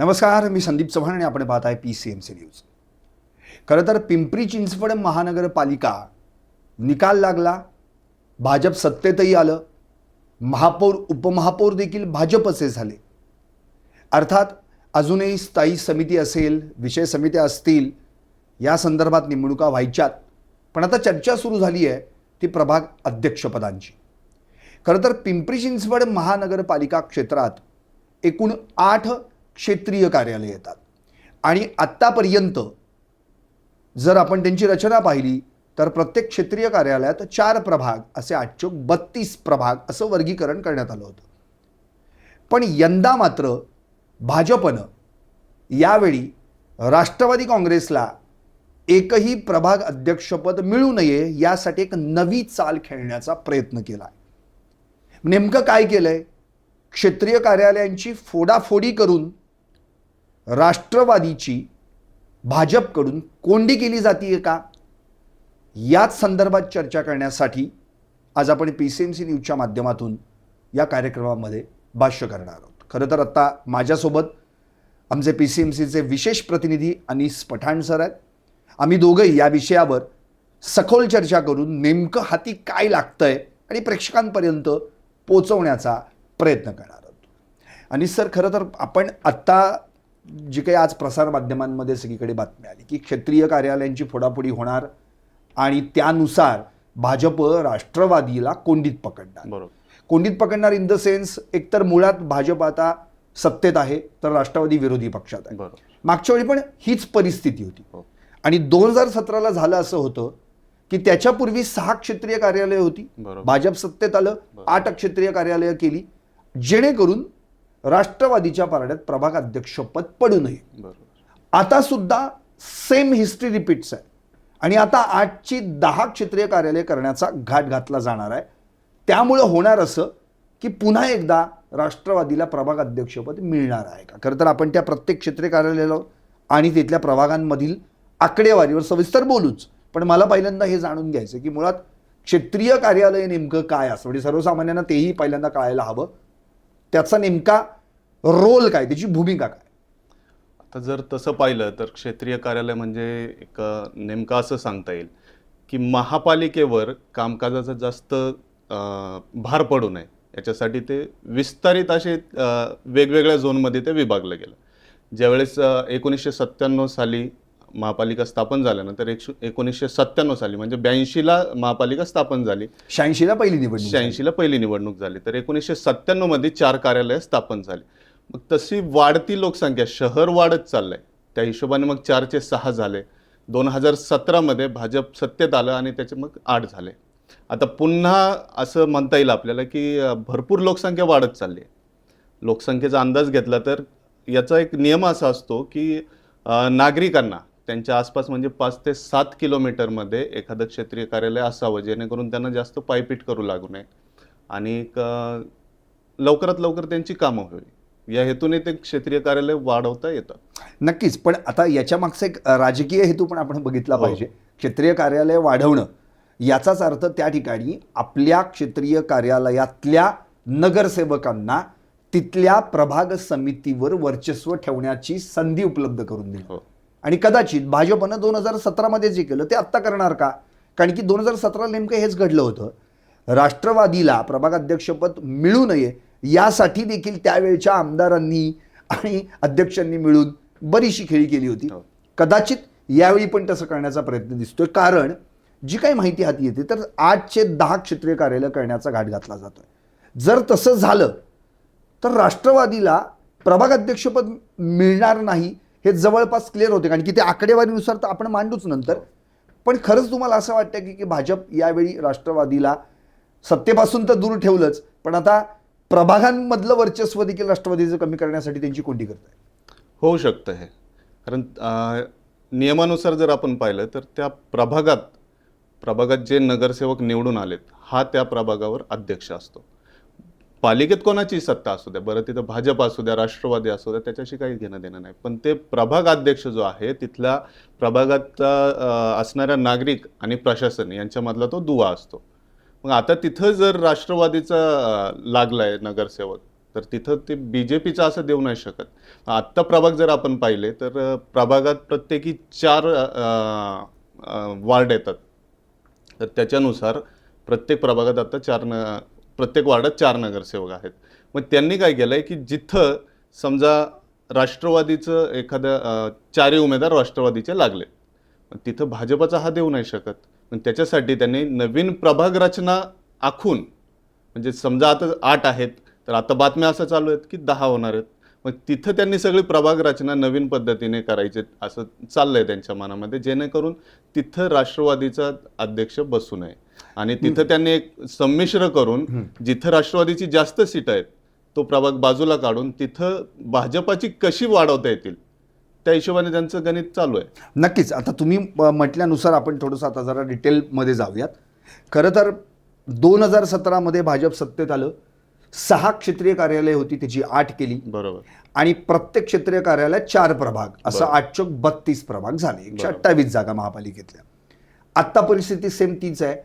नमस्कार, मी संदीप चव्हाण आणि आपण पाहत आहे PCMC न्यूज. खरं तर पिंपरी चिंचवड महानगरपालिका निकाल लागला, भाजप सत्तेतही आलं, महापौर उपमहापौर देखील भाजपचे झाले. अर्थात अजूनही स्थायी समिती असेल, विषय समित्या असतील, या संदर्भात निवडणुका व्हायच्यात. पण आता चर्चा सुरू झाली आहे ती प्रभाग अध्यक्षपदांची. खरं तर पिंपरी चिंचवड महानगरपालिका क्षेत्रात एकूण 8 क्षेत्रीय कार्यालय येतात आणि आत्तापर्यंत जर आपण त्यांची रचना पाहिली तर प्रत्येक क्षेत्रीय कार्यालयात 4 प्रभाग असे 832 प्रभाग असं वर्गीकरण करण्यात आलं होतं. पण यंदा मात्र भाजपनं यावेळी राष्ट्रवादी काँग्रेसला एकही प्रभाग अध्यक्षपद मिळू नये यासाठी एक नवी चाल खेळण्याचा प्रयत्न केला. नेमकं काय केलंय? क्षेत्रीय कार्यालयांची फोडाफोडी करून राष्ट्रवादीची भाजपकडून कोंडी केली जाते का, याच संदर्भात चर्चा करण्यासाठी आज आपण PCMC न्यूजच्या माध्यमातून या कार्यक्रमामध्ये भाष्य करणार आहोत. खरं तर आता माझ्यासोबत आमचे PCMCचे विशेष प्रतिनिधी अनीस पठाण सर आहेत. आम्ही दोघंही या विषयावर सखोल चर्चा करून नेमकं हाती काय लागतंय आणि प्रेक्षकांपर्यंत पोहोचवण्याचा प्रयत्न करणार आहोत. अनीस सर, खरं तर आपण आत्ता जी काही आज प्रसारमाध्यमांमध्ये सगळीकडे बातमी आली की क्षेत्रीय कार्यालयांची फोडाफोडी होणार आणि त्यानुसार भाजप राष्ट्रवादीला कोंडीत पकडणार. बरोबर. कोंडीत पकडणार इन द सेन्स, एकतर मुळात भाजप आता सत्तेत आहे तर राष्ट्रवादी विरोधी पक्षात आहे. बरोबर. मागच्या वेळी पण हीच परिस्थिती होती. हो. आणि 2017ला झालं असं होतं की त्याच्यापूर्वी 6 क्षेत्रीय कार्यालय होती. बरोबर. भाजप सत्तेत आलं, 8 क्षेत्रीय कार्यालय केली जेणेकरून राष्ट्रवादीच्या पारड्यात प्रभाग अध्यक्षपद पडू नये. बरोबर. आता सुद्धा सेम हिस्ट्री रिपीट्स आहे आणि आता 8ची 10 क्षेत्रीय कार्यालय करण्याचा घाट घातला जाणार आहे. त्यामुळे होणार असं की पुन्हा एकदा राष्ट्रवादीला प्रभाग अध्यक्षपद मिळणार आहे का? खरं तर आपण त्या प्रत्येक क्षेत्रीय कार्यालयाला आणि तिथल्या प्रभागांमधील आकडेवारीवर सविस्तर बोलूच. पण मला पहिल्यांदा हे जाणून घ्यायचं की मुळात क्षेत्रीय कार्यालय नेमकं काय असतं, म्हणजे सर्वसामान्यांना तेही पहिल्यांदा कळायला हवं. त्याचा नेमका रोल काय, त्याची भूमिका काय? आता जर तसं पाहिलं तर क्षेत्रीय कार्यालय म्हणजे एक नेमकं असं सांगता येईल की महापालिकेवर कामकाजाचा जास्त भार पडू नये याच्यासाठी ते विस्तारित असे वेगवेगळ्या झोनमध्ये ते विभागलं गेलं. ज्यावेळेस 1997 साली महापालिका स्थापन झाल्यानंतर 1997 साली म्हणजे 82ला महापालिका स्थापन झाली. 86ला पहिली निवडणूक 86ला पहिली निवडणूक झाली. तर 1997 मध्ये 4 कार्यालय स्थापन झाली. मग तशी वाढती लोकसंख्या, शहर वाढत चाललंय, त्या हिशोबाने मग 4चे 6 झाले. 2017 मध्ये भाजप सत्तेत आलं आणि त्याचे मग 8 झाले. आता पुन्हा असं म्हणता येईल आपल्याला की भरपूर लोकसंख्या वाढत चालली आहे. लोकसंख्येचा अंदाज घेतला तर याचा एक नियम असा असतो की नागरिकांना त्यांच्या आसपास म्हणजे 5 ते 7 किलोमीटरमध्ये एखादं क्षेत्रीय कार्यालय असावं जेणेकरून त्यांना जास्त पायपीट करू लागू नये आणि लवकरात लवकर त्यांची कामं होईल या हेतूने ते क्षेत्रीय कार्यालय वाढवता येतं. नक्कीच. पण आता याच्या मागचा एक राजकीय हेतू पण आपण बघितला पाहिजे. क्षेत्रीय कार्यालय वाढवणं याचाच अर्थ त्या ठिकाणी आपल्या क्षेत्रीय कार्यालयातल्या नगरसेवकांना तिथल्या प्रभाग समितीवर वर्चस्व ठेवण्याची संधी उपलब्ध करून दिली. आणि कदाचित भाजपनं 2017 मध्ये जे केलं ते आत्ता करणार का? कारण की 2017 नेमकं हेच घडलं होतं. राष्ट्रवादीला प्रभाग अध्यक्षपद मिळू नये यासाठी देखील त्यावेळच्या आमदारांनी आणि अध्यक्षांनी मिळून बरीचशी खेळी केली होती. कदाचित यावेळी पण तसं करण्याचा प्रयत्न दिसतोय. कारण जी काही माहिती हाती येते तर 8चे 10 क्षेत्रीय कार्यालय करण्याचा घाट घातला जातोय. जर तसं झालं तर राष्ट्रवादीला प्रभाग अध्यक्षपद मिळणार नाही हे जवळपास क्लिअर होते. कारण की ते आकडेवारीनुसार तर आपण मांडूच नंतर. पण खरंच तुम्हाला असं वाटतं की भाजप यावेळी राष्ट्रवादीला सत्तेपासून तर दूर ठेवलंच, पण आता प्रभागांमधलं वर्चस्व देखील राष्ट्रवादीचं कमी करण्यासाठी त्यांची कोंडी करत आहे? होऊ शकतं हे. कारण नियमानुसार जर आपण पाहिलं तर त्या प्रभागात जे नगरसेवक निवडून आलेत हा त्या प्रभागावर अध्यक्ष असतो. पालिकेत कोणाची सत्ता असू द्या, बरं तिथं भाजप असू द्या, राष्ट्रवादी असू द्या, त्याच्याशी काही घेणं देणं नाही. पण ते प्रभाग अध्यक्ष जो आहे तिथल्या प्रभागात असणाऱ्या नागरिक आणि प्रशासन यांच्यामधला तो दुवा असतो. मग आता तिथं जर राष्ट्रवादीचा लागलाय नगरसेवक तर तिथं ते बीजेपीचं असं देऊ नाही शकत. आत्ता प्रभाग जर आपण पाहिले तर प्रभागात प्रत्येकी 4 वार्ड येतात. तर त्याच्यानुसार प्रत्येक प्रभागात आता प्रत्येक वार्डात 4 नगरसेवक आहेत. मग त्यांनी काय केलंय की जिथं समजा राष्ट्रवादीचं एखादं 4 उमेदवार राष्ट्रवादीचे लागले, मग तिथं भाजपचा हा देऊ नाही शकत. पण त्याच्यासाठी त्यांनी नवीन प्रभाग रचना आखून, म्हणजे समजा आता 8 आहेत, तर आता बातम्या असं चालू आहेत की 10 होणार आहेत. मग तिथं त्यांनी सगळी प्रभाग रचना नवीन पद्धतीने करायचे असं चाललंय त्यांच्या मनामध्ये, जेणेकरून तिथं राष्ट्रवादीचा अध्यक्ष बसू नये. आणि तिथं त्यांनी एक संमिश्र करून जिथं राष्ट्रवादीची जास्त सीट आहेत तो प्रभाग बाजूला काढून तिथं भाजपाची कशी वाढवता येतील त्या हिशोबाने त्यांचं गणित चालू आहे. नक्कीच. आता तुम्ही म्हटल्यानुसार आपण थोडंसं आता जरा डिटेलमध्ये जाऊयात. खरं तर 2017 भाजप सत्तेत आलं, 6 क्षेत्रीय कार्यालय होती, त्याची 8 केली. बरोबर. आणि प्रत्येक क्षेत्रीय कार्यालयात 4 प्रभाग, असं 832 प्रभाग झाले, 128 जागा महापालिकेतल्या. आत्ता परिस्थिती सेम तीच आहे.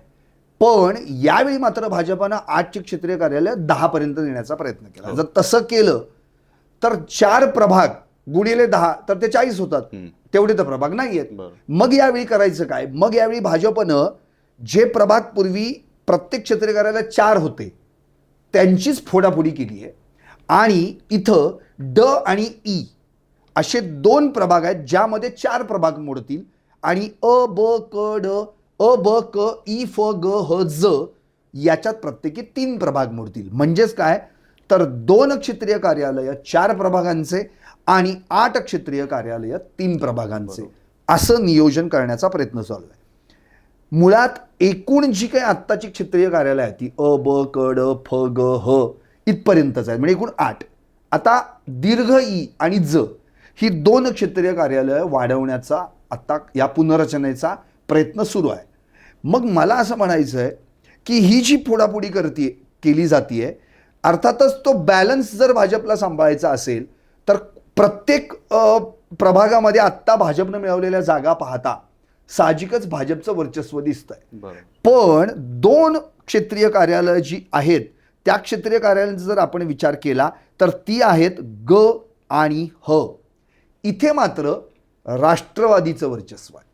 पण यावेळी मात्र भाजपानं 8 क्षेत्रीय कार्यालय 10 पर्यंत नेण्याचा प्रयत्न केला. जर तसं केलं तर 4 प्रभाग गुणिले 10 तर ते 40 होतात. तेवढे तर प्रभाग नाही आहेत. मग यावेळी करायचं काय? मग यावेळी भाजपनं जे प्रभाग पूर्वी प्रत्येक क्षेत्रीय कार्यालयात 4 होते त्यांचीच फोडाफोडी केली आहे. आणि इथं ड आणि ई असे 2 प्रभाग आहेत ज्यामध्ये 4 प्रभाग मोडतील आणि अ ब क ड, अ ब क ई फ ग ह ज याच्यात प्रत्येकी 3 प्रभाग मोडतील. म्हणजेच काय तर 2 क्षेत्रीय कार्यालय 4 प्रभागांचे आणि 8 क्षेत्रीय कार्यालय 3 प्रभागांचे, असं नियोजन करण्याचा प्रयत्न चालू आहे. मुळात एकूण जी काही आत्ताची क्षेत्रीय कार्यालय आहेत ती अ ब क ड फ ग ह इथपर्यंतच आहे, म्हणजे एकूण 8. आता दीर्घ ई आणि ज ही 2 क्षेत्रीय कार्यालय वाढवण्याचा आता या पुनर्रचनेचा प्रयत्न सुरू आहे. मग मला असं म्हणायचं आहे की ही जी फोडाफोडी केली जाते, अर्थातच तो बॅलन्स जर भाजपला सांभाळायचा असेल तर प्रत्येक प्रभागामध्ये आत्ता भाजपनं मिळवलेल्या जागा पाहता साहजिकच भाजपचं वर्चस्व दिसतंय. पण 2 क्षेत्रीय कार्यालय जी आहेत त्या क्षेत्रीय कार्यालयांचा जर आपण विचार केला तर ती आहेत ग आणि ह. इथे मात्र राष्ट्रवादीचं वर्चस्व आहे.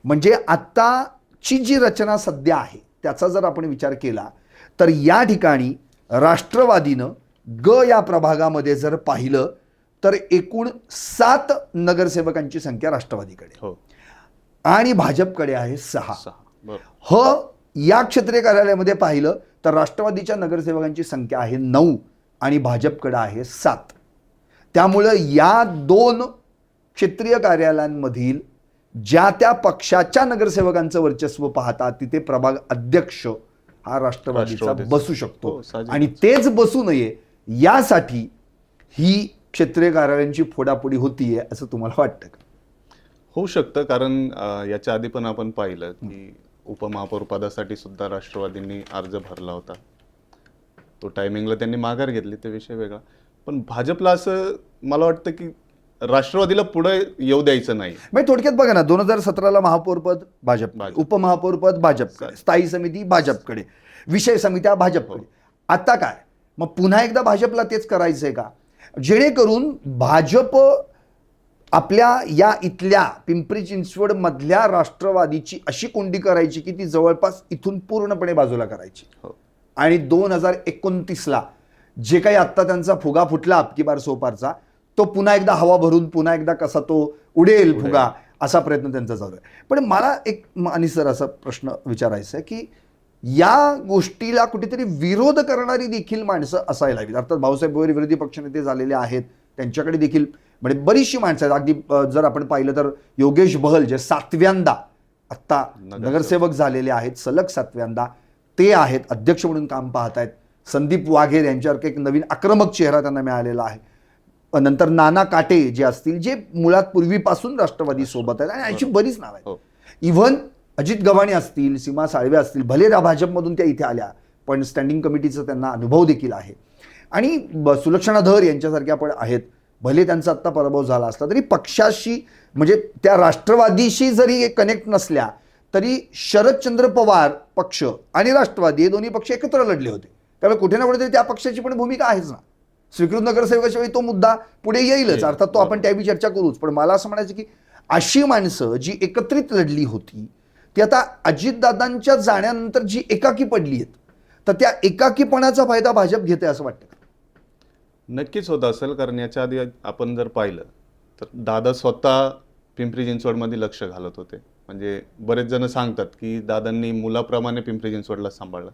म्हणजे आत्ताची जी रचना सध्या आहे त्याचा जर आपण विचार केला तर या ठिकाणी राष्ट्रवादीनं ग या प्रभागामध्ये जर पाहिलं तर एकूण 7 नगरसेवकांची संख्या राष्ट्रवादीकडे आणि भाजपकडे आहे 6. ह या क्षेत्रीय कार्यालयामध्ये पाहिलं तर राष्ट्रवादीच्या नगरसेवकांची संख्या आहे 9 आणि भाजपकडे आहे 7. त्यामुळं या 2 क्षेत्रीय कार्यालयांमधील ज्या त्या पक्षाच्या नगरसेवकांचं वर्चस्व पाहता तिथे प्रभाग अध्यक्ष हा राष्ट्रवादीचा बसू शकतो. आणि तेच बसू नये यासाठी ही क्षेत्रीय कार्यालयांची फोडाफोडी होतीये असं तुम्हाला वाटतं का? होऊ शकतं, कारण याच्या आधी पण आपण पाहिलं की उपमहापौर पदासाठी सुद्धा राष्ट्रवादींनी अर्ज भरला होता. तो टायमिंगला त्यांनी माघार घेतली, ते विषय वेगळा. पण भाजपला असं मला वाटतं की राष्ट्रवादीला पुढे येऊ द्यायचं नाही. म्हणजे थोडक्यात बघा ना, 2017ला महापौरपद भाजप, उपमहापौरपद भाजपकडे, स्थायी समिती भाजपकडे, विषय समित्या भाजपकडे. आता काय मग पुन्हा एकदा भाजपला तेच करायचंय का? जेणेकरून भाजप आपल्या या इथल्या पिंपरी चिंचवड मधल्या राष्ट्रवादीची अशी कोंडी करायची की ती जवळपास इथून पूर्णपणे बाजूला करायची. आणि 2029ला जे काही आत्ता त्यांचा फुगा फुटला अबकी बार सोपारचा, तो पुन्हा एकदा हवा भरून पुन्हा एकदा कसा तो उडेल फुगा, असा प्रयत्न त्यांचा चालू आहे. पण मला एक आणि सर असा प्रश्न विचारायचा आहे की या गोष्टीला कुठेतरी विरोध करणारी देखील माणसं असायला हवीत. अर्थात भाऊसाहेब भोयर विरोधी पक्षनेते झालेले आहेत, त्यांच्याकडे देखील म्हणजे बरीचशी माणसं आहेत. अगदी जर आपण पाहिलं तर योगेश बहल जे 7व्यांदा आत्ता नगरसेवक झालेले आहेत, सलग 7व्यांदा ते आहेत, अध्यक्ष म्हणून काम पाहत आहेत. संदीप वाघेर यांच्यासारखा एक नवीन आक्रमक चेहरा त्यांना मिळालेला आहे. नंतर नाना काटे जे असतील, जे मुळात पूर्वीपासून राष्ट्रवादी सोबत आहेत, आणि अशी बरीच नाव आहेत. इव्हन अजित गव्हाणे असतील, सीमा साळवे असतील, भले भाजपमधून त्या इथे आल्या पण स्टँडिंग कमिटीचा त्यांना अनुभव देखील आहे. आणि सुलक्षणा धर यांच्यासारख्या पण आहेत, भले त्यांचा आत्ता पराभव झाला असला तरी पक्षाशी म्हणजे त्या राष्ट्रवादीशी जरी कनेक्ट नसल्या तरी शरदचंद्र पवार पक्ष आणि राष्ट्रवादी हे दोन्ही पक्ष एकत्र लढले होते. त्यामुळे कुठे ना कुठेतरी त्या पक्षाची पण भूमिका आहेच ना. स्वीकृत नगरसेवकाच्या वेळी तो मुद्दा पुढे येईलच, अर्थात तो आपण त्यावेळी चर्चा करूच. पण मला असं म्हणायचं की अशी माणसं जी एकत्रित लढली होती ती आता अजितदादांच्या जाण्यानंतर जी एकाकी पडली आहेत, तर त्या एकाकीपणाचा फायदा भाजप घेते असं वाटतं. नक्कीच होत असेल, कारण याच्या आधी आपण जर पाहिलं तर दादा स्वतः पिंपरी चिंचवडमध्ये लक्ष घालत होते. म्हणजे बरेच जण सांगतात की दादांनी मुलाप्रमाणे पिंपरी चिंचवडला सांभाळलं.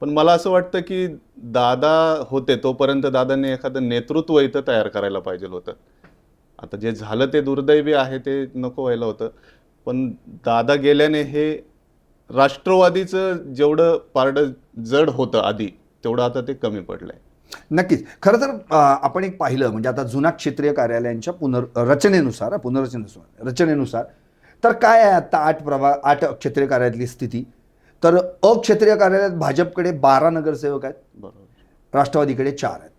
पण मला असं वाटतं की दादा होते तोपर्यंत दादांनी एखादं नेतृत्व इथं तयार करायला पाहिजे होतं. आता जे झालं ते दुर्दैवी आहे, ते नको व्हायला होतं. पण दादा गेल्याने हे राष्ट्रवादीचं जेवढं पारडं जड होतं आधी, तेवढं आता ते कमी पडलंय. नक्कीच. खरं तर आपण एक पाहिलं म्हणजे आता जुना क्षेत्रीय कार्यालयांच्या रचनेनुसार तर काय आहे आता 8 क्षेत्रीय कार्यालयातली स्थिती. तर अक्षेत्रीय कार्यालयात भाजपकडे 12 नगरसेवक आहेत, बरोबर. राष्ट्रवादीकडे 4 आहेत.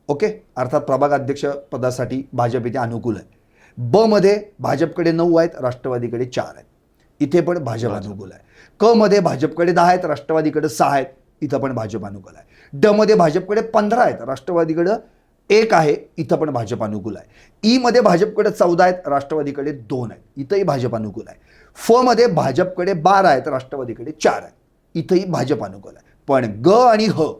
ओके, अर्थात प्रभाग अध्यक्ष पदासाठी भाजप इथे अनुकूल आहे. ब मध्ये भाजपकडे 9 आहेत, राष्ट्रवादीकडे 4 आहेत. इथे पण भाजप अनुकूल आहे. क मध्ये भाजपकडे 10 आहेत, राष्ट्रवादीकडे 6 आहेत. इथं पण भाजप अनुकूल आहे. ड मध्ये भाजपकडे 15 आहेत, राष्ट्रवादीकडे 1 आहे. इथं पण भाजप अनुकूल आहे. ई मध्ये भाजपकडे 14 आहेत, राष्ट्रवादीकडे 2 आहेत. इथंही भाजप अनुकूल आहे. फ मध्ये भाजपकडे 12 आहेत, राष्ट्रवादीकडे 4 आहेत. इथंही भाजप अनुकूल आहे. पण ग आणि ह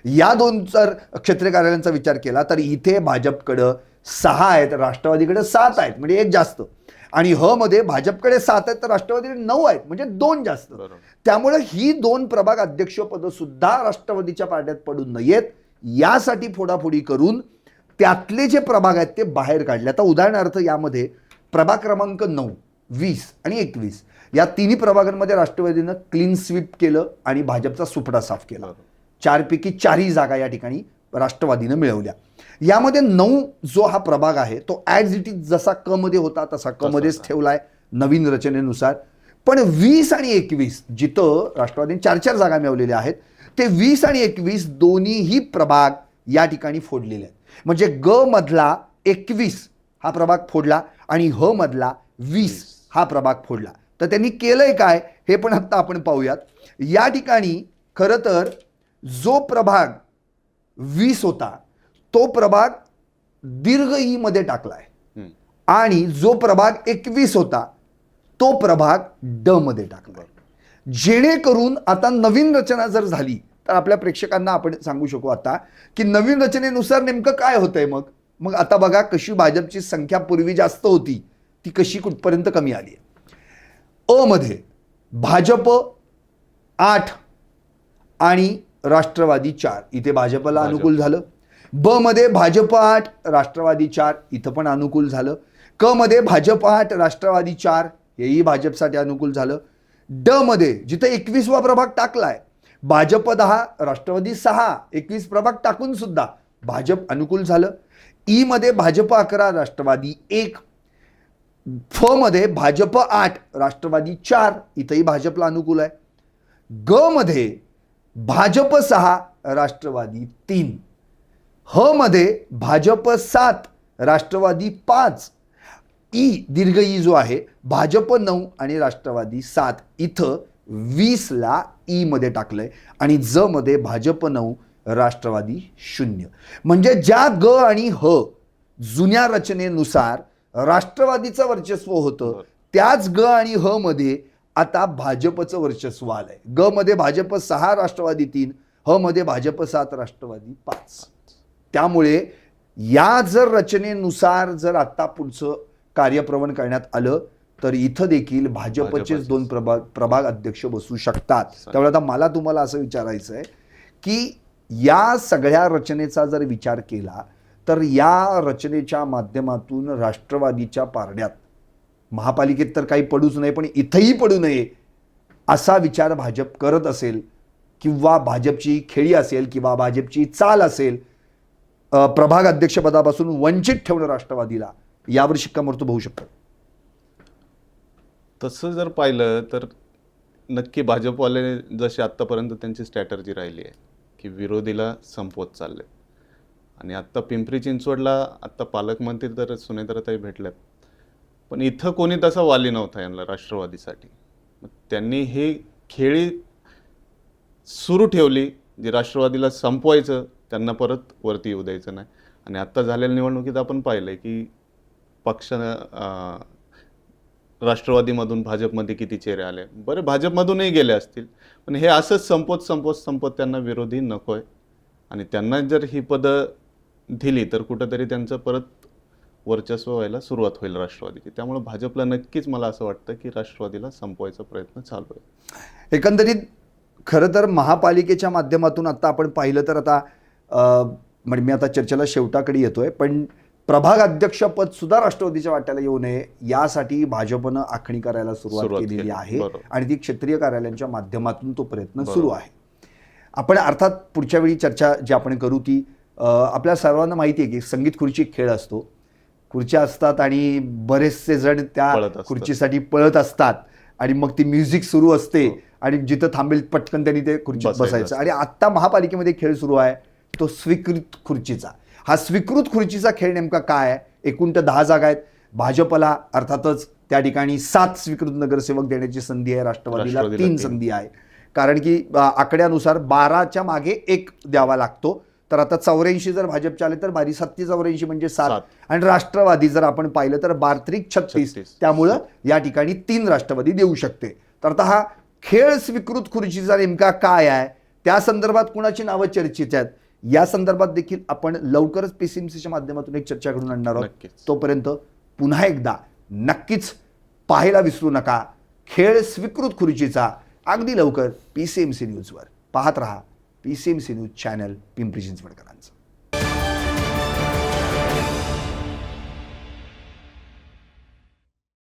या 2 जर क्षेत्रीय कार्यालयांचा विचार केला तर इथे भाजपकडं 6 आहेत, राष्ट्रवादीकडे 7 आहेत, म्हणजे 1 जास्त. आणि ह मध्ये भाजपकडे 7 आहेत तर राष्ट्रवादीकडे 9 आहेत, म्हणजे 2 जास्त. त्यामुळे ही 2 प्रभाग अध्यक्षपद सुद्धा राष्ट्रवादीच्या पारड्यात पडू नयेत यासाठी फोडाफोडी करून त्यातले जे प्रभाग आहेत ते बाहेर काढले. आता उदाहरणार्थ यामध्ये प्रभाग क्रमांक 9, 20 आणि 21 या तिन्ही प्रभागांमध्ये राष्ट्रवादीनं क्लीन स्वीप केलं आणि भाजपचा सुपडा साफ केला. 4 पैकी 4 जागा या ठिकाणी राष्ट्रवादीनं मिळवल्या. यामध्ये 9 जो हा प्रभाग आहे तो ॲज इट इज जसा क मध्ये होता तसा क मध्येच ठेवलाय नवीन रचनेनुसार. पण 20 आणि 21 जिथं राष्ट्रवादीने 4 जागा मिळवलेल्या आहेत ते 20 आणि 21 दोन्हीही प्रभाग या ठिकाणी फोडलेले आहेत. म्हणजे ग मधला 21 हा प्रभाग फोडला आणि ह मधला 20 हा प्रभाग फोडला. तर त्यांनी केलंय काय हे पण आता आपण पाहूयात. या ठिकाणी खरं तर जो प्रभाग 20 होता तो प्रभाग दीर्घ ई मध्ये टाकलाय आणि जो प्रभाग 21 होता तो प्रभाग ड मध्ये टाकलाय. जेणेकरून आता नवीन रचना जर झाली तर आपल्या प्रेक्षकांना आपण सांगू शकू आता की नवीन रचनेनुसार नेमकं काय होतंय. मग आता बघा कशी भाजपची संख्या पूर्वी जास्त होती ती कशी कुठपर्यंत कमी आली. अ मध्ये भाजप 8 आणि राष्ट्रवादी 4, इथे भाजपला अनुकूल झालं. ब मध्ये भाजप 8 राष्ट्रवादी 4, इथं पण अनुकूल झालं. क मध्ये भाजप 8 राष्ट्रवादी 4, हेही भाजपसाठी अनुकूल झालं. ड मध्ये जिथं 21वा प्रभाग टाकलाय भाजप 10 राष्ट्रवादी 6, 21 प्रभाग टाकून सुद्धा भाजप अनुकूल झालं. ई मध्ये भाजप 11 राष्ट्रवादी 1, फ मध्ये भाजप 8 राष्ट्रवादी 4, इथंही भाजपला अनुकूल आहे. ग मध्ये भाजप 6 राष्ट्रवादी 3, ह मध्ये भाजप 7 राष्ट्रवादी 5, ई दीर्घ ई जो आहे भाजप 9 आणि राष्ट्रवादी 7, इथं 20 ला ई मध्ये टाकलंय आणि ज मध्ये भाजप 9 राष्ट्रवादी 0. म्हणजे ज्या ग आणि ह जुन्या रचनेनुसार राष्ट्रवादीचं वर्चस्व होतं त्याच ग आणि ह मध्ये आता भाजपचं वर्चस्व आलंय. ग मध्ये भाजप 6 राष्ट्रवादी 3, ह मध्ये भाजप 7 राष्ट्रवादी 5. त्यामुळे या जर रचनेनुसार जर आता पुढचं कार्यप्रवण करण्यात आलं तर इथं देखील भाजपचेच 2 प्रभाग अध्यक्ष बसू शकतात. त्यामुळे आता मला तुम्हाला असं विचारायचं आहे की या सगळ्या रचनेचा जर विचार केला तर या रचनेच्या माध्यमातून राष्ट्रवादीच्या पारड्यात महापालिकेत तर काही पडूच नये पण इथंही पडू नये असा विचार भाजप करत असेल किंवा भाजपची खेळी असेल किंवा भाजपची चाल असेल प्रभाग अध्यक्षपदापासून वंचित ठेवणं राष्ट्रवादीला, यावर शिक्कामोर्तब होऊ शकतं. तसं जर पाहिलं तर नक्की भाजपवाले जशी आत्तापर्यंत त्यांची स्ट्रॅटर्जी राहिली आहे की विरोधीला संपवत चालले. आणि आत्ता पिंपरी चिंचवडला आत्ता पालकमंत्री तर सुनेत्राताई भेटल्यात, पण इथं कोणी तसा वाली नव्हता यांना राष्ट्रवादीसाठी. मग त्यांनी ही खेळी सुरू ठेवली, जे राष्ट्रवादीला संपवायचं त्यांना परत वरती येऊ द्यायचं नाही. आणि आत्ता झालेल्या निवडणुकीत आपण पाहिलंय की पक्षानं राष्ट्रवादीमधून भाजपमध्ये किती चेहरे आले. बरं, भाजपमधूनही गेले असतील, पण हे असंच संपत त्यांना विरोधी नकोय. आणि त्यांना जर ही पदं दिली तर कुठंतरी त्यांचं परत वर्चस्व व्हायला सुरुवात होईल राष्ट्रवादीची. त्यामुळे भाजपला नक्कीच मला असं वाटतं की राष्ट्रवादीला संपवायचा प्रयत्न चालू आहे. एकंदरीत खरं तर महापालिकेच्या माध्यमातून आता आपण पाहिलं तर आता म्हणजे मी आता चर्चेला शेवटाकडे येतोय, पण प्रभाग अध्यक्षपद सुद्धा राष्ट्रवादीच्या वाट्याला येऊ नये यासाठी भाजपनं आखणी करायला सुरुवात केलेली आहे. आणि ती क्षेत्रीय कार्यालयांच्या माध्यमातून तो प्रयत्न सुरू आहे. आपण अर्थात पुढच्या वेळी चर्चा जी आपण करू ती आपल्या सर्वांना माहिती आहे की संगीत खुर्ची खेळ असतो. खुर्च्या असतात आणि बरेचसे जण त्या खुर्चीसाठी पळत असतात आणि मग ती म्युझिक सुरू असते आणि जिथं थांबेल पटकन त्यांनी ते खुर्चीत बसायचं. आणि आत्ता महापालिकेमध्ये खेळ सुरू आहे तो स्वीकृत खुर्चीचा. हा स्वीकृत खुर्चीचा खेळ नेमका काय आहे? एकूण 10 जागा आहेत. भाजपला अर्थातच त्या ठिकाणी 7 स्वीकृत नगरसेवक देण्याची संधी आहे, राष्ट्रवादीला 3 संधी आहे. कारण की आकड्यानुसार 12च्या मागे 1 द्यावा लागतो. तर आता 84 जर भाजपचे आले तर 12-7-84 म्हणजे 7. आणि राष्ट्रवादी जर आपण पाहिलं तर 12-36. त्यामुळं या ठिकाणी 3 राष्ट्रवादी देऊ शकते. तर आता हा खेळ स्वीकृत खुर्चीचा नेमका काय आहे, त्या संदर्भात कुणाची नावं चर्चेत आहेत, या संदर्भात देखील आपण लवकरच PCMCच्या माध्यमातून एक चर्चा घडून आणणार आहोत. तोपर्यंत पुन्हा एकदा नक्कीच पाहायला विसरू नका खेळ स्वीकृत खुर्चीचा. अगदी लवकर PCMC न्यूजवर पाहत रहा. PCMC news channel Pimpri चिंचवडकरांचं.